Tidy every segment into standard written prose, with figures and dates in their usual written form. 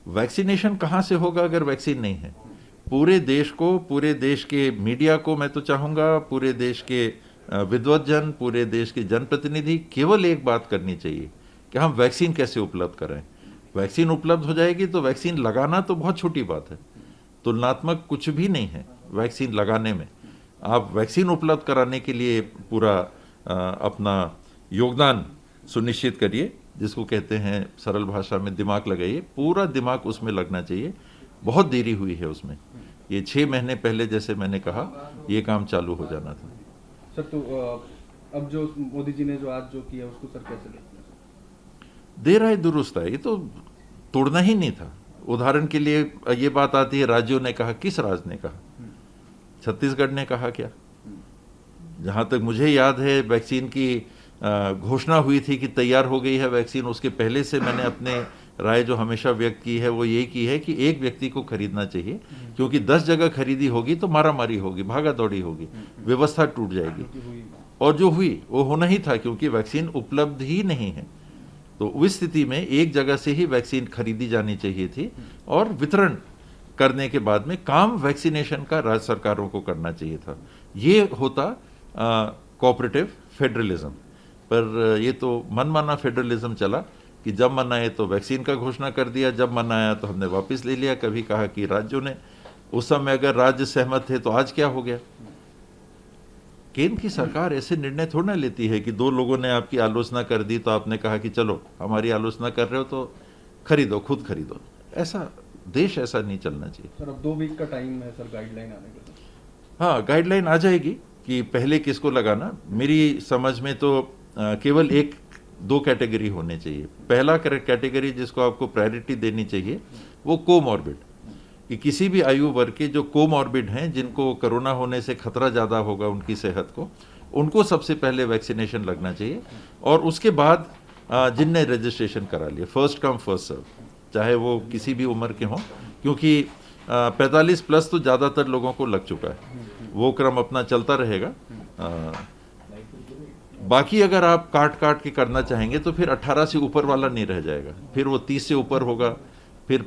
Vaccination कहाँ से होगा अगर वैक्सीन नहीं है? पूरे देश को, पूरे देश के मीडिया को, मैं तो चाहूँगा पूरे देश के विद्वज्जन, पूरे देश के जनप्रतिनिधि केवल एक बात करनी चाहिए कि हम वैक्सीन कैसे उपलब्ध कराएं। वैक्सीन उपलब्ध हो जाएगी तो वैक्सीन लगाना तो बहुत छोटी बात है, तुलनात्मक कुछ भी नहीं है वैक्सीन लगाने में। आप वैक्सीन उपलब्ध कराने के लिए पूरा अपना योगदान सुनिश्चित करिए, जिसको कहते हैं सरल भाषा में दिमाग लगाइए, पूरा दिमाग उसमें लगना चाहिए। बहुत देरी हुई है उसमें, ये 6 महीने पहले जैसे मैंने कहा ये काम चालू हो जाना था। सर तो अब जो मोदी जी ने जो आज जो किया उसको सर कैसे देखते हैं? देर आए दुरुस्त है, ये तो तोड़ना ही नहीं था। उदाहरण के लिए ये बात आती है राज्यों ने कहा, किस राज्य ने कहा? छत्तीसगढ़ ने कहा क्या? जहाँ तक मुझे याद है वैक्सीन की घोषणा हुई थी कि तैयार हो गई है वैक्सीन, उसके पहले से मैंने अपने राय जो हमेशा व्यक्त की है वो यही की है कि एक व्यक्ति को खरीदना चाहिए, क्योंकि 10 जगह खरीदी होगी तो मारामारी होगी, भागा दौड़ी होगी, व्यवस्था टूट जाएगी। और जो हुई वो होना ही था, क्योंकि वैक्सीन उपलब्ध ही नहीं है। तो उस स्थिति में एक जगह से ही वैक्सीन खरीदी जानी चाहिए थी और वितरण करने के बाद में काम वैक्सीनेशन का राज्य सरकारों को करना चाहिए था। ये होता कोऑपरेटिव फेडरलिज्म। पर ये तो मनमाना फेडरलिज्म चला कि जब मन आए तो वैक्सीन का घोषणा कर दिया, जब मन आया तो हमने वापस ले लिया। कभी कहा कि राज्यों ने, उस समय अगर राज्य सहमत थे तो आज क्या हो गया? केंद्र की सरकार ऐसे निर्णय थोड़ा ना लेती है कि 2 लोगों ने आपकी आलोचना कर दी तो आपने कहा कि चलो हमारी आलोचना कर रहे हो तो खरीदो, खुद खरीदो। ऐसा देश ऐसा नहीं चलना चाहिए। सर अब 2 वीक का टाइम है सर गाइडलाइन आने का। हाँ, गाइडलाइन आ जाएगी कि पहले किसको लगाना। मेरी समझ में तो केवल 1-2 कैटेगरी होने चाहिए। पहला कैटेगरी जिसको आपको प्रायोरिटी देनी चाहिए वो कोमॉर्बिड, कि किसी भी आयु वर्ग के जो कोमॉर्बिड हैं, जिनको कोरोना होने से खतरा ज़्यादा होगा उनकी सेहत को, उनको सबसे पहले वैक्सीनेशन लगना चाहिए। और उसके बाद जिनने रजिस्ट्रेशन करा लिया, फर्स्ट कम फर्स्ट सर्व, चाहे वो किसी भी उम्र के हों, क्योंकि 45 प्लस तो ज़्यादातर लोगों को लग चुका है। वो क्रम अपना चलता रहेगा। बाकी अगर आप काट के करना चाहेंगे तो फिर 18 से ऊपर वाला नहीं रह जाएगा, फिर वो 30 से ऊपर होगा, फिर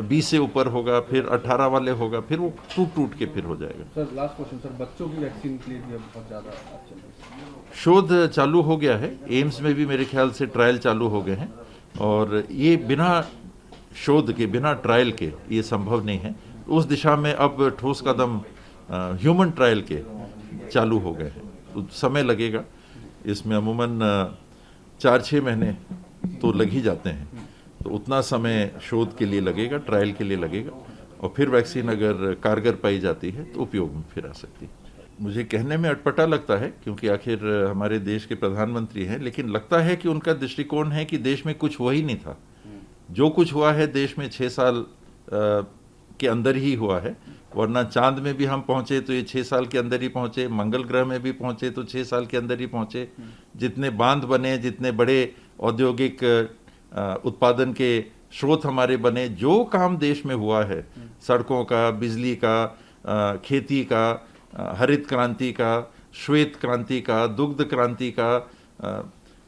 20 से ऊपर होगा, फिर 18 वाले होगा, फिर वो टूट के फिर हो जाएगा। सर लास्ट क्वेश्चन सर, बच्चों की वैक्सीन के लिए भी अब बहुत ज़्यादा शोध चालू हो गया है। एम्स में भी मेरे ख्याल से ट्रायल चालू हो गए हैं, और ये बिना शोध के, बिना ट्रायल के ये संभव नहीं है। उस दिशा में अब ठोस कदम ह्यूमन ट्रायल के चालू हो गए हैं। तो समय लगेगा इसमें, अमूमन 4-6 महीने तो लग ही जाते हैं। तो उतना समय शोध के लिए लगेगा, ट्रायल के लिए लगेगा, और फिर वैक्सीन अगर कारगर पाई जाती है तो उपयोग में फिर आ सकती है। मुझे कहने में अटपटा लगता है क्योंकि आखिर हमारे देश के प्रधानमंत्री हैं, लेकिन लगता है कि उनका दृष्टिकोण है कि देश में कुछ हुआ ही नहीं था। जो कुछ हुआ है देश में 6 साल के अंदर ही हुआ है, वरना चांद में भी हम पहुंचे तो ये 6 साल के अंदर ही पहुंचे, मंगल ग्रह में भी पहुंचे तो 6 साल के अंदर ही पहुंचे। जितने बांध बने, जितने बड़े औद्योगिक उत्पादन के स्रोत हमारे बने, जो काम देश में हुआ है, सड़कों का, बिजली का, खेती का, हरित क्रांति का, श्वेत क्रांति का, दुग्ध क्रांति का,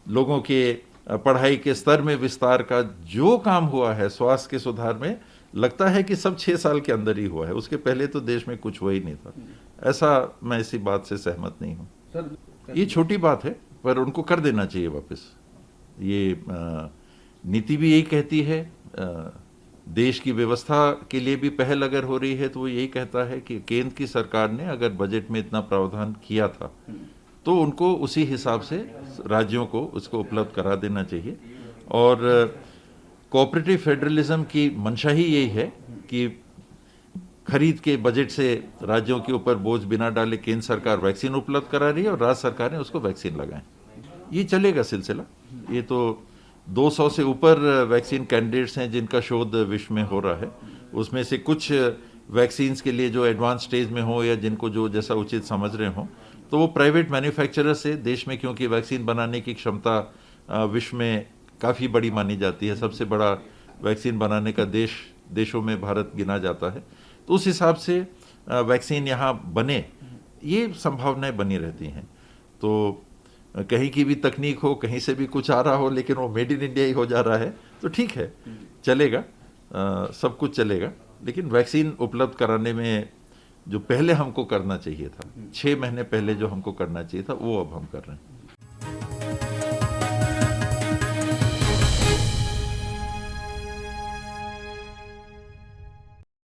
लोगों के पढ़ाई के स्तर में विस्तार का, जो काम हुआ है स्वास्थ्य के सुधार में, लगता है कि सब 6 साल के अंदर ही हुआ है। उसके पहले तो देश में कुछ हुआ ही नहीं था। ऐसा मैं इसी बात से सहमत नहीं हूँ। ये छोटी बात है, पर उनको कर देना चाहिए वापस। ये नीति भी यही कहती है, देश की व्यवस्था के लिए भी पहल अगर हो रही है तो वो यही कहता है कि केंद्र की सरकार ने अगर बजट में इतना प्रावधान किया था तो उनको उसी हिसाब से राज्यों को उसको उपलब्ध करा देना चाहिए। और कोऑपरेटिव फेडरलिज्म की मंशा ही यही है कि खरीद के बजट से राज्यों के ऊपर बोझ बिना डाले केंद्र सरकार वैक्सीन उपलब्ध करा रही है और राज्य सरकार ने उसको वैक्सीन लगाएं। ये चलेगा सिलसिला। ये तो 200 से ऊपर वैक्सीन कैंडिडेट्स हैं जिनका शोध विश्व में हो रहा है। उसमें से कुछ वैक्सीन्स के लिए जो एडवांस स्टेज में हो या जिनको जो जैसा उचित समझ रहे हों, तो वो प्राइवेट मैन्युफैक्चरर से, देश में क्योंकि वैक्सीन बनाने की क्षमता विश्व में काफ़ी बड़ी मानी जाती है, सबसे बड़ा वैक्सीन बनाने का देशों में भारत गिना जाता है, तो उस हिसाब से वैक्सीन यहाँ बने, ये संभावनाएं बनी रहती हैं। तो कहीं की भी तकनीक हो, कहीं से भी कुछ आ रहा हो, लेकिन वो मेड इन इंडिया ही हो जा रहा है, तो ठीक है, चलेगा। सब कुछ चलेगा, लेकिन वैक्सीन उपलब्ध कराने में जो पहले हमको करना चाहिए था, 6 महीने पहले जो हमको करना चाहिए था, वो अब हम कर रहे हैं।